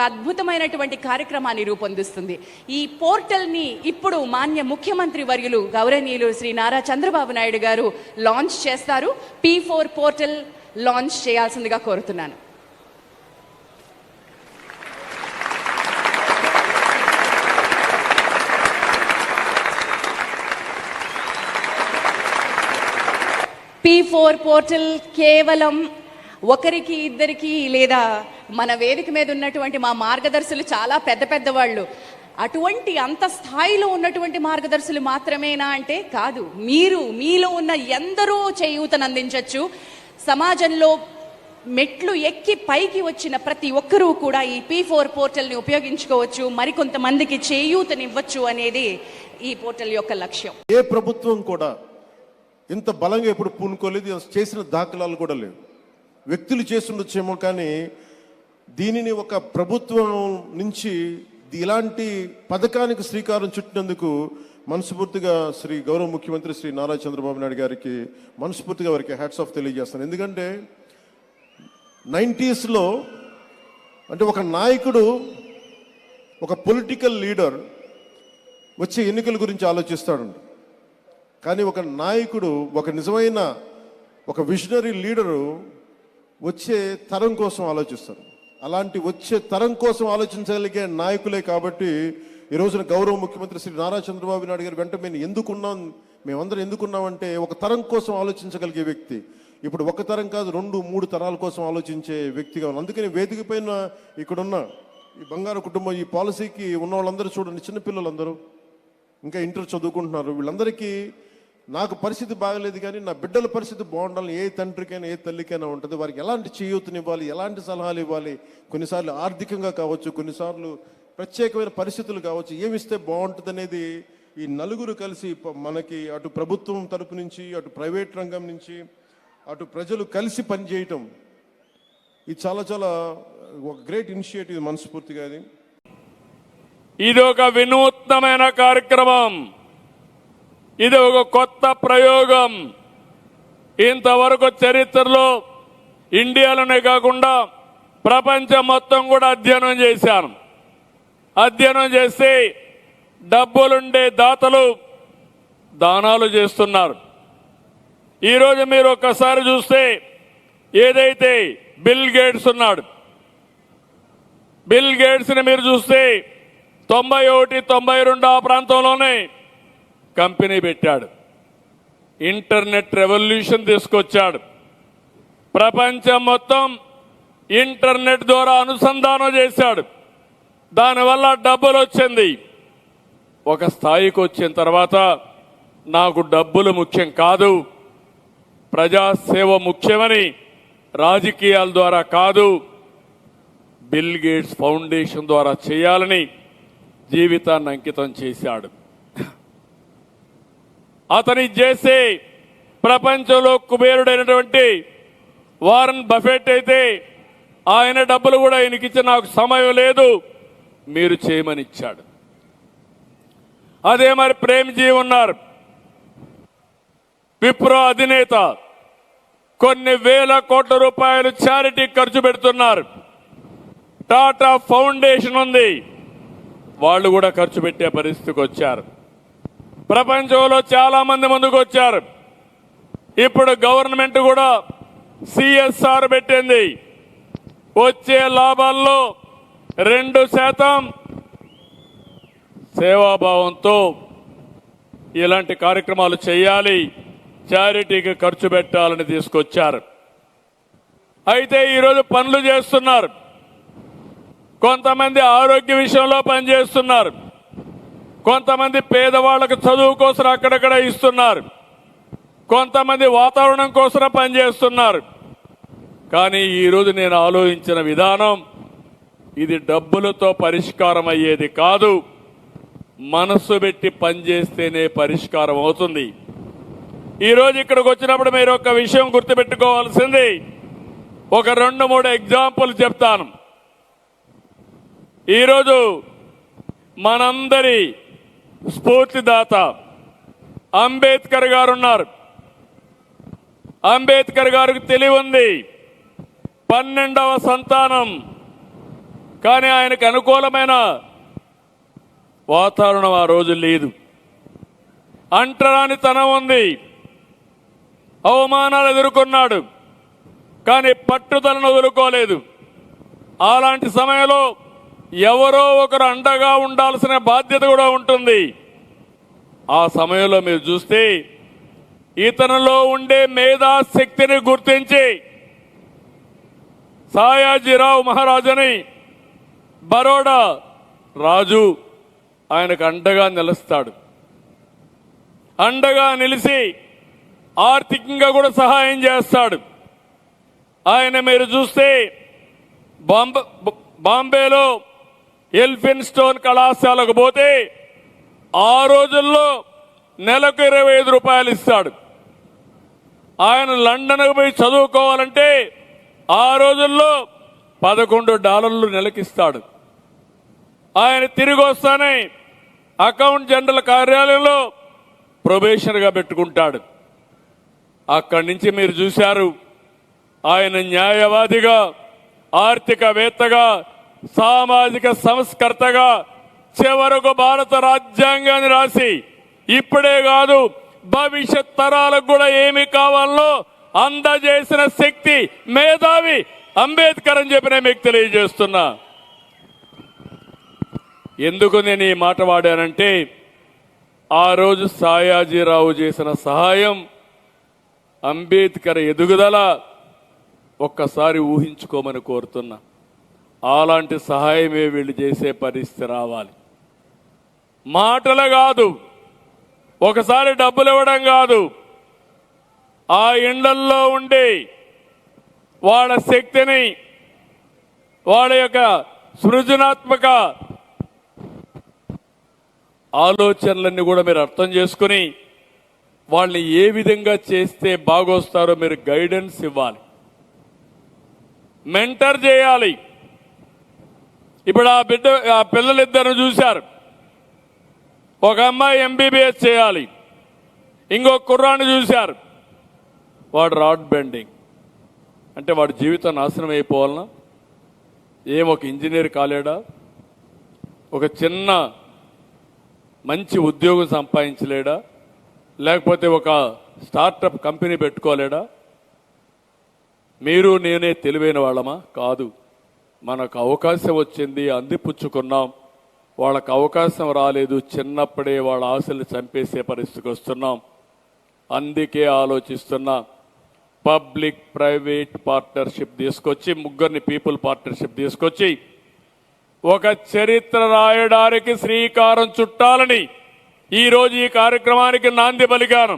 అద్భుతమైనటువంటి కార్యక్రమాన్ని రూపొందిస్తుంది. ఈ పోర్టల్ని ఇప్పుడు మాన్య ముఖ్యమంత్రి వర్యులు గౌరవనీయులు శ్రీ నారా చంద్రబాబు నాయుడు గారు లాంచ్ చేస్తారు. P4 పోర్టల్ లాంచ్ చేయాల్సిందిగా కోరుతున్నాను. P4 పోర్టల్ కేవలం ఒకరికి ఇద్దరికి లేదా మన వేదిక మీద ఉన్నటువంటి మా మార్గదర్శులు చాలా పెద్ద పెద్ద వాళ్ళు, అటువంటి అంత స్థాయిలో ఉన్నటువంటి మార్గదర్శులు మాత్రమేనా అంటే కాదు. మీలో ఉన్న ఎందరో చేయూతను అందించవచ్చు. సమాజంలో మెట్లు ఎక్కి పైకి వచ్చిన ప్రతి ఒక్కరూ కూడా ఈ P4 పోర్టల్ని ఉపయోగించుకోవచ్చు, మరికొంతమందికి చేయూతనివ్వచ్చు అనేది ఈ పోర్టల్ యొక్క లక్ష్యం. ఏ ప్రభుత్వం కూడా ఇంత బలంగా ఎప్పుడు పూనుకోలేదు, చేసిన దాఖలాలు కూడా లేవు. వ్యక్తులు చేస్తుండొచ్చేమో, కానీ దీనిని ఒక ప్రభుత్వం నుంచి ఇలాంటి పథకానికి శ్రీకారం చుట్టినందుకు మనస్ఫూర్తిగా శ్రీ గౌరవ ముఖ్యమంత్రి శ్రీ నారా చంద్రబాబు నాయుడు గారికి మనస్ఫూర్తిగా వారికి హ్యాట్స్ ఆఫ్ తెలియజేస్తాను. ఎందుకంటే 90s అంటే ఒక నాయకుడు, ఒక పొలిటికల్ లీడర్ వచ్చే ఎన్నికల గురించి ఆలోచిస్తాడు, కానీ ఒక నాయకుడు, ఒక నిజమైన ఒక విజనరీ లీడరు వచ్చే తరం కోసం ఆలోచిస్తారు. అలాంటి వచ్చే తరం కోసం ఆలోచించగలిగే నాయకులే కాబట్టి ఈ రోజున గౌరవ ముఖ్యమంత్రి శ్రీ నారా చంద్రబాబు నాయుడు గారి వెంట మేమందరం ఎందుకున్నామంటే ఒక తరం కోసం ఆలోచించగలిగే వ్యక్తి. ఇప్పుడు ఒక తరం కాదు, 2-3 తరాల కోసం ఆలోచించే వ్యక్తిగా ఉన్నాం. అందుకని వేదిక పైన ఇక్కడున్న ఈ బంగారు కుటుంబం, ఈ పాలసీకి ఉన్న వాళ్ళందరూ చూడండి, చిన్నపిల్లలందరూ ఇంకా ఇంటర్ చదువుకుంటున్నారు. వీళ్ళందరికీ నాకు పరిస్థితి బాగలేదు కానీ నా బిడ్డల పరిస్థితి బాగుండాలని ఏ తండ్రికైనా ఏ తల్లికైనా ఉంటుంది. వారికి ఎలాంటి చేయూతనివ్వాలి, ఎలాంటి సలహాలు ఇవ్వాలి, కొన్నిసార్లు ఆర్థికంగా కావచ్చు, కొన్నిసార్లు ప్రత్యేకమైన పరిస్థితులు కావచ్చు, ఏమిస్తే బాగుంటుంది అనేది ఈ నలుగురు కలిసి మనకి అటు ప్రభుత్వం తరపు నుంచి, అటు ప్రైవేట్ రంగం నుంచి, అటు ప్రజలు కలిసి పనిచేయటం, ఇది చాలా చాలా ఒక గ్రేట్ ఇనిషియేటివ్. మనస్ఫూర్తిగా ఇది ఒక వినూత్నమైన కార్యక్రమం, ఇది ఒక కొత్త ప్రయోగం. ఇంతవరకు చరిత్రలో ఇండియాలోనే కాకుండా ప్రపంచం మొత్తం కూడా అధ్యయనం చేశాను. అధ్యయనం చేసి డబ్బులుండే దాతలు దానాలు చేస్తున్నారు. ఈరోజు మీరు ఒక్కసారి చూస్తే ఏదైతే బిల్ గేట్స్ ఉన్నాడు, బిల్ గేట్స్ని మీరు చూస్తే 91, 92 ఆ ప్రాంతంలోనే కంపెనీ పెట్టాడు. ఇంటర్నెట్ రెవల్యూషన్ తీసుకొచ్చాడు. ప్రపంచం మొత్తం ఇంటర్నెట్ ద్వారా అనుసంధానం చేశాడు. దానివల్ల డబ్బులు వచ్చింది. ఒక స్థాయికి వచ్చిన తర్వాత నాకు డబ్బులు ముఖ్యం కాదు, ప్రజాసేవ ముఖ్యమని రాజకీయాల ద్వారా కాదు, బిల్ గేట్స్ ఫౌండేషన్ ద్వారా చేయాలని జీవితాన్ని అంకితం చేశాడు. అతని చేసే ప్రపంచంలో కుబేరుడైనటువంటి వారన్ బఫెట్ అయితే ఆయన డబ్బులు కూడా ఆయనకిచ్చి నాకు సమయం లేదు మీరు చేయమని ఇచ్చాడు. అదే మరి ప్రేమ్జీ ఉన్నారు, విప్రో అధినేత, కొన్ని వేల కోట్ల రూపాయలు చారిటీ ఖర్చు పెడుతున్నారు. టాటా ఫౌండేషన్ ఉంది, వాళ్ళు కూడా ఖర్చు పెట్టే పరిస్థితికి వచ్చారు. ప్రపంచంలో చాలా మంది ముందుకు వచ్చారు. ఇప్పుడు గవర్నమెంట్ కూడా CSR పెట్టింది. వచ్చే లాభాల్లో 2% సేవాభావంతో ఇలాంటి కార్యక్రమాలు చేయాలి, చారిటీకి ఖర్చు పెట్టాలని తీసుకొచ్చారు. అయితే ఈరోజు పనులు చేస్తున్నారు. కొంతమంది ఆరోగ్య విషయంలో పనిచేస్తున్నారు, కొంతమంది పేదవాళ్లకు చదువు కోసం అక్కడక్కడ ఇస్తున్నారు, కొంతమంది వాతావరణం కోసం పనిచేస్తున్నారు. కానీ ఈరోజు నేను ఆలోచించిన విధానం ఇది డబ్బులతో పరిష్కారం అయ్యేది కాదు, మనసు పెట్టి పనిచేస్తేనే పరిష్కారం అవుతుంది. ఈరోజు ఇక్కడికి వచ్చినప్పుడు మీరు ఒక విషయం గుర్తుపెట్టుకోవాల్సింది, ఒక 2-3 ఎగ్జాంపుల్ చెప్తాను. ఈరోజు మనందరి స్ఫూర్తిదాత అంబేద్కర్ గారు ఉన్నారు. అంబేద్కర్ గారికి తెలివి ఉంది. 12వ సంతానం. కానీ ఆయనకు అనుకూలమైన వాతావరణం ఆ రోజు లేదు. అంటరానితనం ఉంది, అవమానాలు ఎదుర్కొన్నాడు, కానీ పట్టుదలను వదులుకోలేదు. అలాంటి సమయంలో ఎవరో ఒకరు అండగా ఉండాల్సిన బాధ్యత కూడా ఉంటుంది. ఆ సమయంలో మీరు చూస్తే ఇతనిలో ఉండే మేధాశక్తిని గుర్తించి సాయాజీరావు మహారాజుని బరోడా రాజు ఆయనకు అండగా నిలుస్తాడు. అండగా నిలిచి ఆర్థికంగా కూడా సహాయం చేస్తాడు. ఆయన మీరు చూస్తే బాంబేలో ఎల్ఫిన్ స్టోన్ కళాశాలకు పోతే ఆ రోజుల్లో నెలకు 25 రూపాయలు ఇస్తాడు. ఆయన లండన్కు పోయి చదువుకోవాలంటే ఆ రోజుల్లో $11 నెలకిస్తాడు. ఆయన తిరిగి వస్తానే అకౌంట్ జనరల్ కార్యాలయంలో ప్రొబేషన్గా పెట్టుకుంటాడు. అక్కడి నుంచి మీరు చూశారు ఆయన న్యాయవాదిగా, ఆర్థికవేత్తగా, సామాజిక సంస్కర్తగా చివరకు భారత రాజ్యాంగాన్ని రాసి ఇప్పుడే కాదు భవిష్యత్ తరాలకు కూడా ఏమి కావాలో అందజేసిన శక్తి, మేధావి అంబేద్కర్ అని చెప్పి నేను మీకు తెలియజేస్తున్నా. ఎందుకు నేను ఈ మాట వాడానంటే ఆ రోజు సాయాజీరావు చేసిన సహాయం, అంబేద్కర్ ఎదుగుదల ఒక్కసారి ఊహించుకోమని కోరుతున్నా. అలాంటి సహాయమే వీళ్ళు చేసే పరిస్థితి రావాలి. మాటలు కాదు, ఒకసారి డబ్బులు ఇవ్వడం కాదు, ఆ ఇండ్లల్లో ఉండి వాళ్ళ శక్తిని, వాళ్ళ యొక్క సృజనాత్మక ఆలోచనలన్నీ కూడా మీరు అర్థం చేసుకుని వాళ్ళని ఏ విధంగా చేస్తే బాగొస్తారో మీరు గైడెన్స్ ఇవ్వాలి, మెంటర్ చేయాలి. ఇప్పుడు ఆ పిల్లలిద్దరు చూశారు. ఒక అమ్మాయి MBBS చేయాలి, ఇంకో కుర్రాన్ని చూశారు, వాడు రాడ్ బెండింగ్ అంటే వాడి జీవితం నాశనం అయిపోవాలనా? ఒక ఇంజనీర్ కాలేడా? ఒక చిన్న మంచి ఉద్యోగం సంపాదించలేడా? లేకపోతే ఒక స్టార్టప్ కంపెనీ పెట్టుకోలేడా? మీరు నేనే తెలివైన వాళ్ళమా? కాదు. మనకు అవకాశం వచ్చింది, అందిపుచ్చుకున్నాం. వాళ్ళకు అవకాశం రాలేదు, చిన్నప్పుడే వాళ్ళ ఆశలు చంపేసే పరిస్థితికి వస్తున్నాం. అందుకే ఆలోచిస్తున్నా పబ్లిక్ ప్రైవేట్ పార్ట్నర్షిప్ తీసుకొచ్చి, ముగ్గురిని పీపుల్ పార్ట్నర్షిప్ తీసుకొచ్చి ఒక చరిత్ర రాయడానికి శ్రీకారం చుట్టాలని ఈరోజు ఈ కార్యక్రమానికి నాంది పలికాను.